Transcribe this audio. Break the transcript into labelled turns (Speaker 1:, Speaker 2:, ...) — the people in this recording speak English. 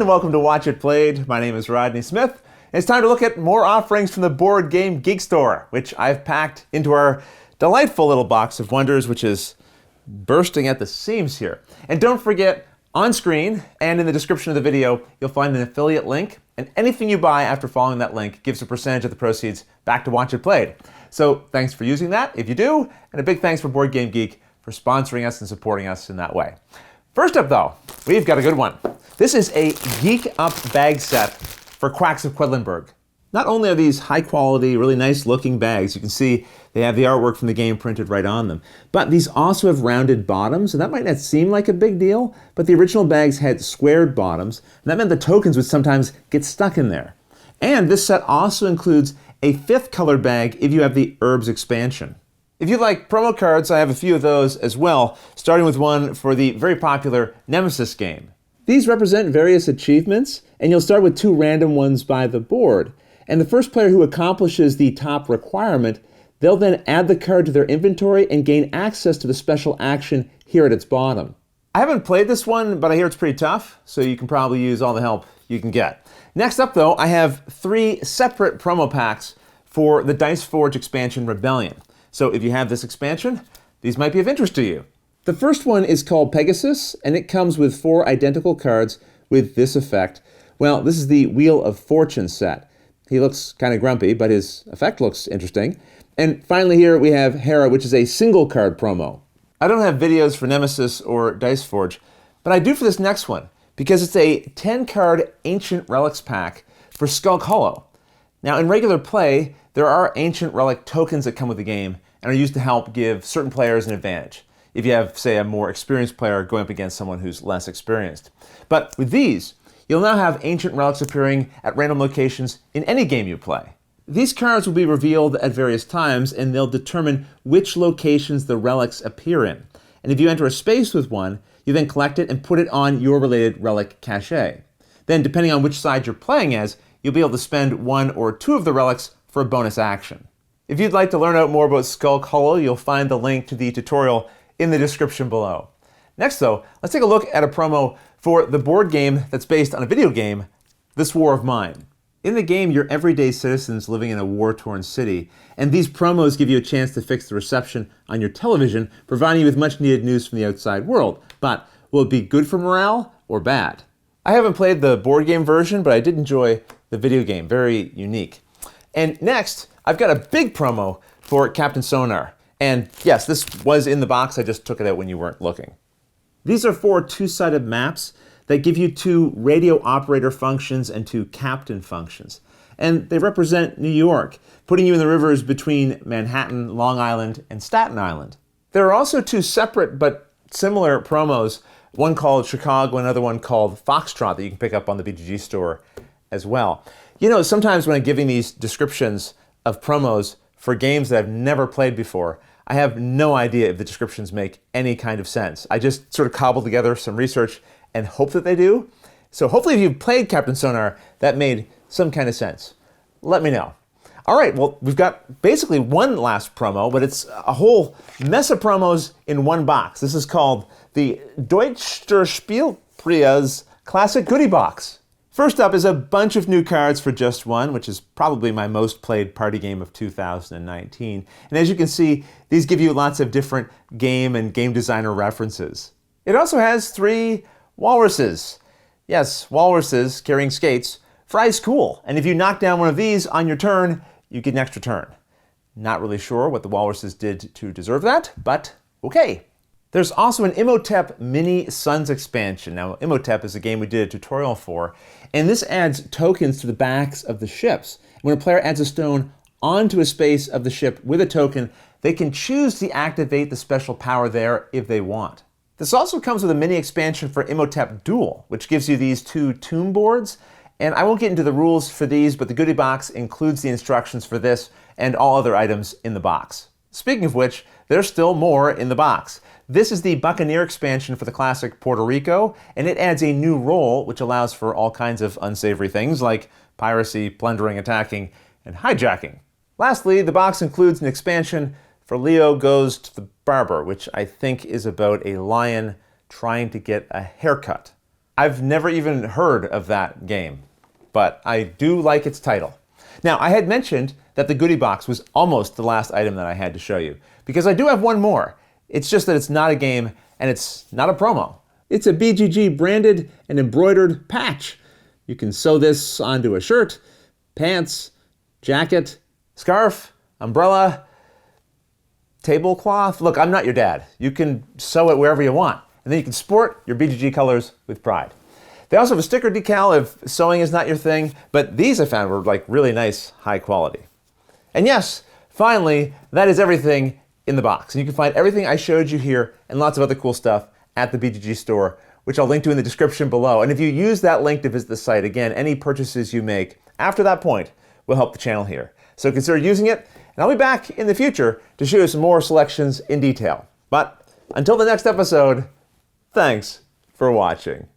Speaker 1: welcome to Watch It Played. My name is Rodney Smith. And it's time to look at more offerings from the BGG Store, which I've packed into our delightful little box of wonders, which is bursting at the seams here. And don't forget, on screen and in the description of the video, you'll find an affiliate link, and anything you buy after following that link gives a percentage of the proceeds back to Watch It Played. So thanks for using that, if you do, and a big thanks for Board Game Geek for sponsoring us and supporting us in that way. First up though, we've got a good one. This is a Geek Up bag set for Quacks of Quedlinburg. Not only are these high quality, really nice looking bags, you can see they have the artwork from the game printed right on them, but these also have rounded bottoms, and that might not seem like a big deal, but the original bags had squared bottoms, and that meant the tokens would sometimes get stuck in there. And this set also includes a fifth colored bag if you have the Herbs expansion. If you like promo cards, I have a few of those as well, starting with one for the very popular Nemesis game. These represent various achievements, and you'll start with 2 random ones by the board. And the first player who accomplishes the top requirement, they'll then add the card to their inventory and gain access to the special action here at its bottom. I haven't played this one, but I hear it's pretty tough, so you can probably use all the help you can get. Next up though, I have 3 separate promo packs for the Dice Forge expansion Rebellion. So if you have this expansion, these might be of interest to you. The first one is called Pegasus, and it comes with 4 identical cards with this effect. Well, this is the Wheel of Fortune set. He looks kind of grumpy, but his effect looks interesting. And finally here we have Hera, which is a single card promo. I don't have videos for Nemesis or Dice Forge, but I do for this next one, because it's a 10 card Ancient Relics pack for Skulk Hollow. Now in regular play, there are Ancient Relic tokens that come with the game and are used to help give certain players an advantage, if you have, say, a more experienced player going up against someone who's less experienced. But with these, you'll now have Ancient Relics appearing at random locations in any game you play. These cards will be revealed at various times, and they'll determine which locations the relics appear in. And if you enter a space with one, you then collect it and put it on your related relic cache. Then, depending on which side you're playing as, you'll be able to spend 1 or 2 of the relics for a bonus action. If you'd like to learn out more about Skulk Hollow, you'll find the link to the tutorial in the description below. Next though, let's take a look at a promo for the board game that's based on a video game, This War of Mine. In the game, you're everyday citizens living in a war-torn city, and these promos give you a chance to fix the reception on your television, providing you with much-needed news from the outside world. But will it be good for morale or bad? I haven't played the board game version, but I did enjoy the video game. Very unique. And next, I've got a big promo for Captain Sonar. And yes, this was in the box, I just took it out when you weren't looking. These are 4 two-sided maps that give you 2 radio operator functions and 2 captain functions. And they represent New York, putting you in the rivers between Manhattan, Long Island, and Staten Island. There are also 2 separate but similar promos, one called Chicago, another one called Foxtrot, that you can pick up on the BGG Store as well. You know, sometimes when I'm giving these descriptions of promos for games that I've never played before, I have no idea if the descriptions make any kind of sense. I just sort of cobble together some research and hope that they do. So hopefully if you've played Captain Sonar, that made some kind of sense. Let me know. All right, well, we've got basically one last promo, but it's a whole mess of promos in one box. This is called the Deutscher Spielpreis Classic Goodie Box. First up is a bunch of new cards for just one, which is probably my most played party game of 2019. And as you can see, these give you lots of different game and game designer references. It also has 3 walruses. Yes, walruses carrying skates for ice cool. And if you knock down one of these on your turn, you get an extra turn. Not really sure what the walruses did to deserve that, but okay. There's also an Imhotep Mini Suns expansion. Now, Imhotep is a game we did a tutorial for, and this adds tokens to the backs of the ships. When a player adds a stone onto a space of the ship with a token, they can choose to activate the special power there if they want. This also comes with a mini expansion for Imhotep Duel, which gives you these 2 tomb boards, and I won't get into the rules for these, but the goodie box includes the instructions for this and all other items in the box. Speaking of which, there's still more in the box. This is the Buccaneer expansion for the classic Puerto Rico, and it adds a new role which allows for all kinds of unsavory things like piracy, plundering, attacking, and hijacking. Lastly, the box includes an expansion for Leo Goes to the Barber, which I think is about a lion trying to get a haircut. I've never even heard of that game, but I do like its title. Now, I had mentioned that the goodie box was almost the last item that I had to show you, because I do have one more. It's just that it's not a game and it's not a promo. It's a BGG branded and embroidered patch. You can sew this onto a shirt, pants, jacket, scarf, umbrella, tablecloth. Look, I'm not your dad. You can sew it wherever you want, and then you can sport your BGG colors with pride. They also have a sticker decal if sewing is not your thing, but these I found were like really nice, high quality. And yes, finally, that is everything in the box. And you can find everything I showed you here and lots of other cool stuff at the BGG Store, which I'll link to in the description below. And if you use that link to visit the site, again, any purchases you make after that point will help the channel here. So consider using it, and I'll be back in the future to show you some more selections in detail. But until the next episode, thanks for watching.